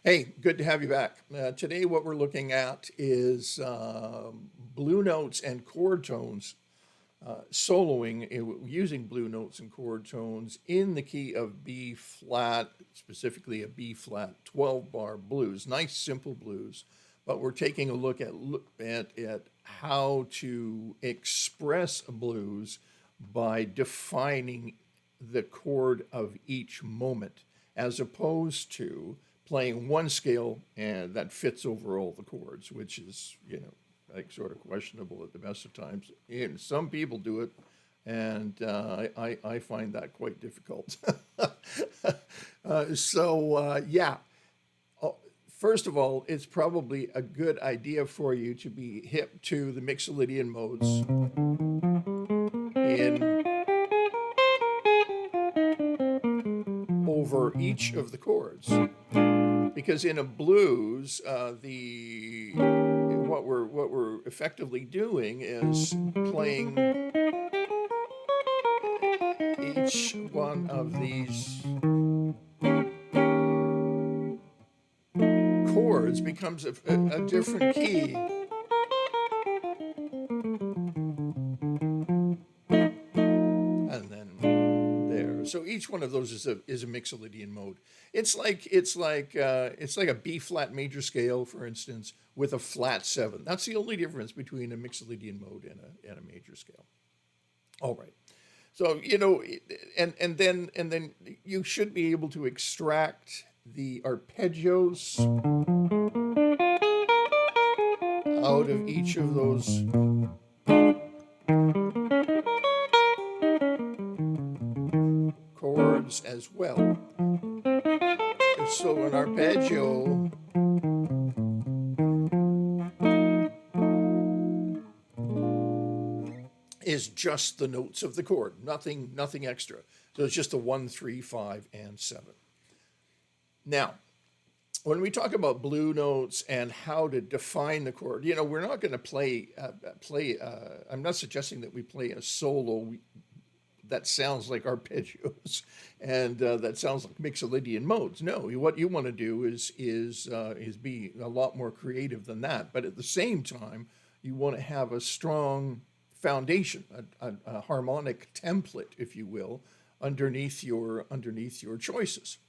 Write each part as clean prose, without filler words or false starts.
Hey, good to have you back. Today, what we're looking at is blue notes and chord tones, soloing using blue notes and chord tones in the key of B flat, specifically a B flat 12 bar blues. Nice, simple blues, but we're taking a look at how to express a blues by defining the chord of each moment, as opposed to playing one scale and that fits over all the chords, which is, like sort of questionable at the best of times. And some people do it, and I find that quite difficult. Yeah. First of all, it's probably a good idea for you to be hip to the Mixolydian modes in over each of the chords, because in a blues, the what we're effectively doing is playing each one of these chords becomes a different key, and then there. So each one of those is a Mixolydian mode. It's like a B flat major scale, for instance, with a flat seven. That's the only difference between a Mixolydian mode and a major scale. All right. So and then you should be able to extract the arpeggios out of each of those chords as well. So an arpeggio is just the notes of the chord, nothing extra. So it's just a 1, 3, 5, and 7. Now, when we talk about blue notes and how to define the chord, we're not going to play. I'm not suggesting that we play a solo that sounds like arpeggios and that sounds like Mixolydian modes. No, what you want to do is be a lot more creative than that. But at the same time, you want to have a strong foundation, a harmonic template, if you will, underneath your choices.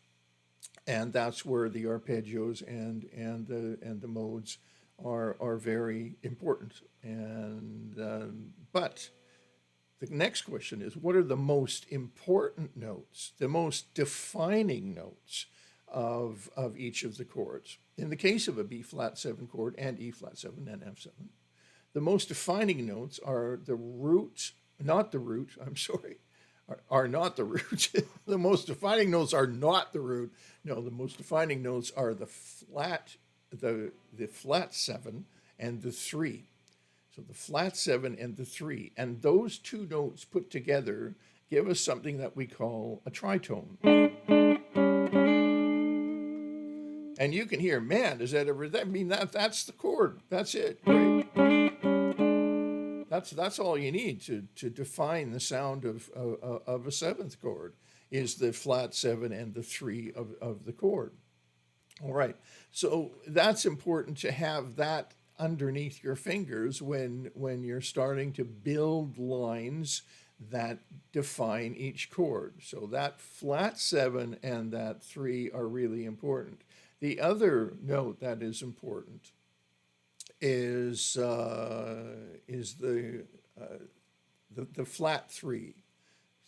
And that's where the arpeggios and the modes are very important. But the next question is, what are the most important notes, the most defining notes of each of the chords? In the case of a B flat 7 chord and E flat 7 and F7, the most defining notes are the root, not the root, I'm sorry, are not the root. The most defining notes are not the root. No, the most defining notes are the flat 7 and the 3. So the flat 7 and the 3. And those two notes put together give us something that we call a tritone. And you can hear, man, does that ever, that mean that's the chord. That's it. Right? That's all you need to define the sound of a seventh chord, is the flat 7 and the 3 of the chord. All right. So that's important to have that underneath your fingers when you're starting to build lines that define each chord. So that flat 7 and that 3 are really important. The other note that is important is the flat 3.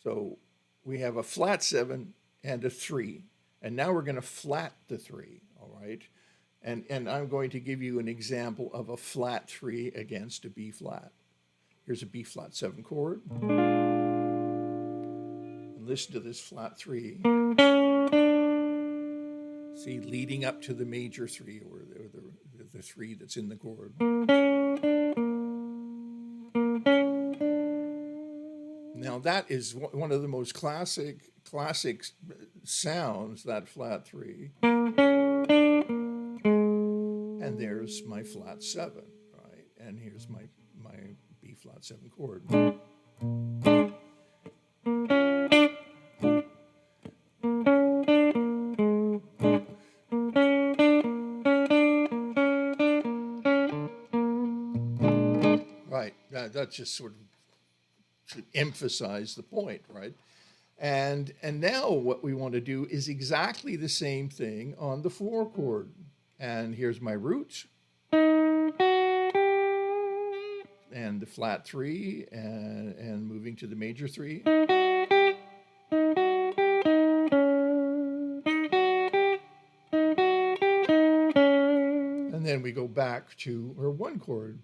So we have a flat 7 and a 3, and now we're going to flat the 3. All right. And I'm going to give you an example of a flat 3 against a B flat. Here's a B flat 7 chord. And listen to this flat 3. See, leading up to the major 3, or the 3 that's in the chord. Now that is one of the most classic sounds, that flat 3. And there's my flat 7, right? And here's my B flat 7 chord. that's just sort of to emphasize the point, right? And now what we want to do is exactly the same thing on the 4 chord. And here's my root and the flat 3 and moving to the major 3. And then we go back to our 1 chord.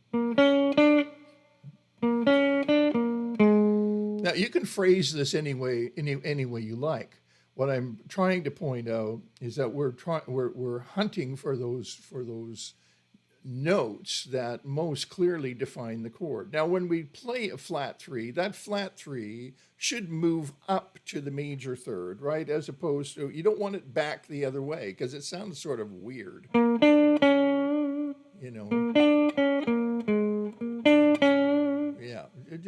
Now you can phrase this any way you like. What I'm trying to point out is that we're hunting for those notes that most clearly define the chord. Now, when we play a flat 3, that flat 3 should move up to the major 3rd, right? As opposed to, you don't want it back the other way because it sounds sort of weird, you know. Yeah, it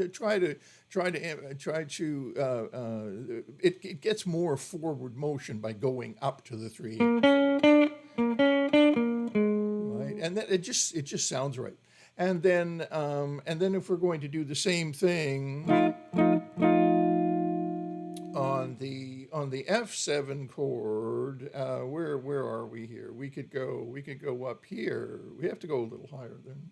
gets more forward motion by going up to the 3. And then it just sounds right. And then if we're going to do the same thing on the F7 chord, where are we here? We could go up here. We have to go a little higher then.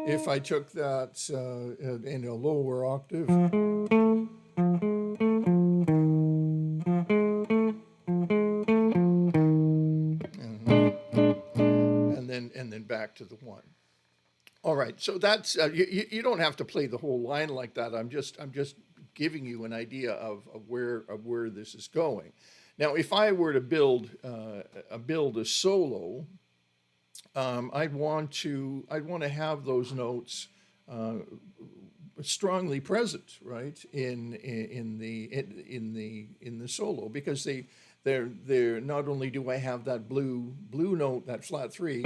If I took that in a lower octave. And then back to the 1. All right, so that's you don't have to play the whole line like that. I'm just giving you an idea of where this is going. Now, if I were to build a solo, I'd want to have those notes strongly present, right, in the solo, because they're not only do I have that blue note, that flat 3,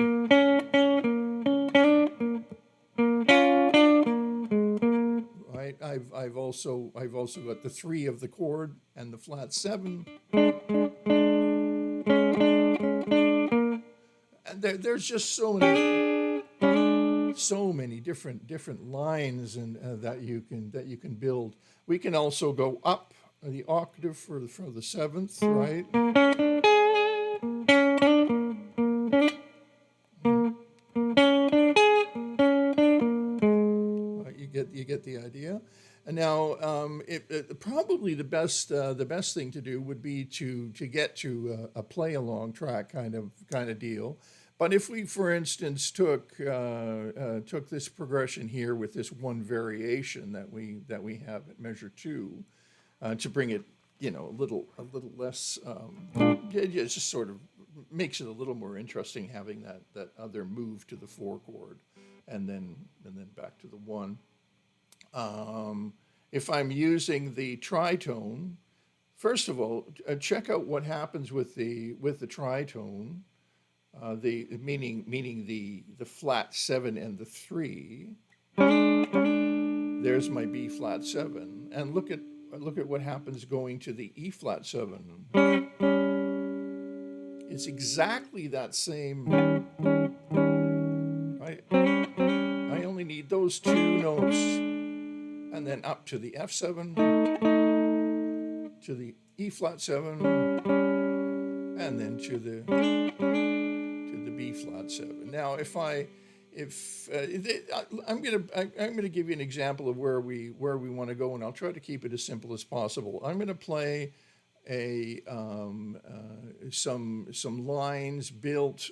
right? I've also got the 3 of the chord and the flat 7, and there's just so many different lines and that you can build. We can also go up the octave for the 7th, right? You get the idea. And now, probably the best thing to do would be to get to a play along track kind of deal. But if we, for instance, took this progression here with this one variation that we have at measure 2, to bring it, a little less, it just sort of makes it a little more interesting having that other move to the 4 chord, and then back to the 1. If I'm using the tritone, first of all, check out what happens with the tritone. Meaning the flat 7 and the 3. There's my B flat 7, and look at what happens going to the E flat 7. It's exactly that same. Right? I only need those 2 notes, and then up to the F7, to the E flat 7, and then to the B flat 7. Now, I'm gonna give you an example of where we want to go, and I'll try to keep it as simple as possible. I'm going to play some lines built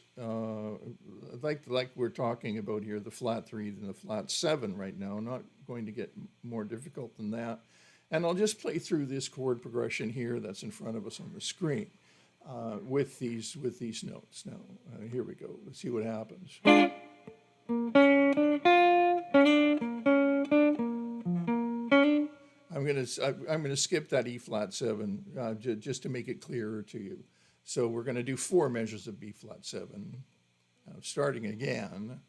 like we're talking about here, the flat 3 and the flat 7 right now. I'm not going to get more difficult than that, and I'll just play through this chord progression here that's in front of us on the screen. With these notes. Now, here we go. Let's see what happens. I'm gonna skip that E flat 7 just to make it clearer to you. So we're gonna do 4 measures of B flat 7. Starting again.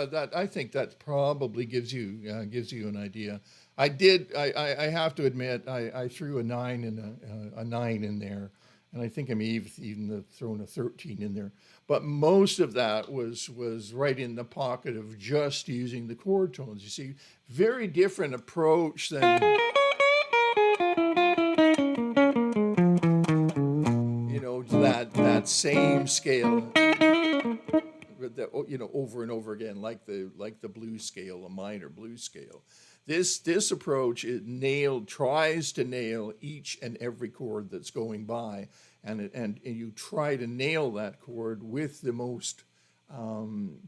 that I think that probably gives you an idea. I have to admit I threw a 9 and a 9 in there, and I think I may have even thrown a 13 in there. But most of that was right in the pocket of just using the chord tones. You see, very different approach than, that same scale, over and over again, like the blues scale, a minor blues scale. This approach, tries to nail each and every chord that's going by, and you try to nail that chord with the most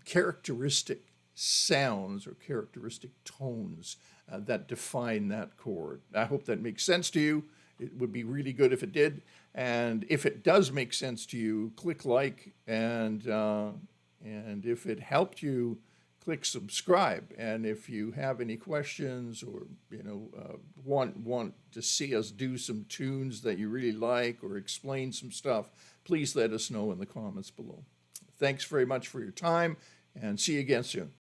characteristic sounds or characteristic tones that define that chord. I hope that makes sense to you. It would be really good if it did. And if it does make sense to you, click like, and if it helped you, click subscribe. And if you have any questions, or want to see us do some tunes that you really like, or explain some stuff, please let us know in the comments below. Thanks very much for your time, and see you again soon.